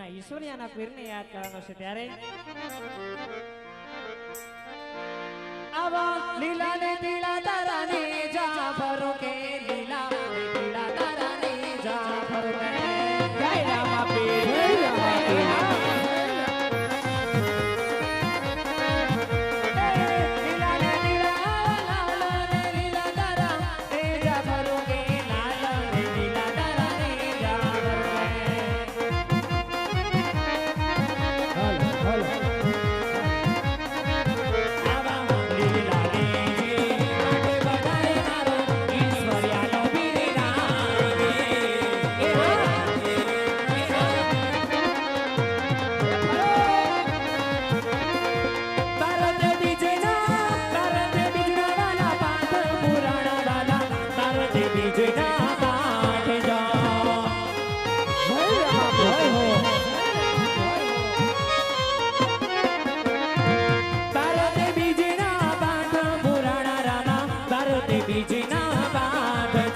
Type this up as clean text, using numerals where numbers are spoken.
એમના ઈશ્વરિયાના પીરને યાદ કરવાનો છે ત્યારે આવા લીલા ને પીળા તારાને જા ભરો કે લીલા ને પીળા તારાને જા ભરો કે જય રામા પીર જય રામા પીર બીજના બાંધ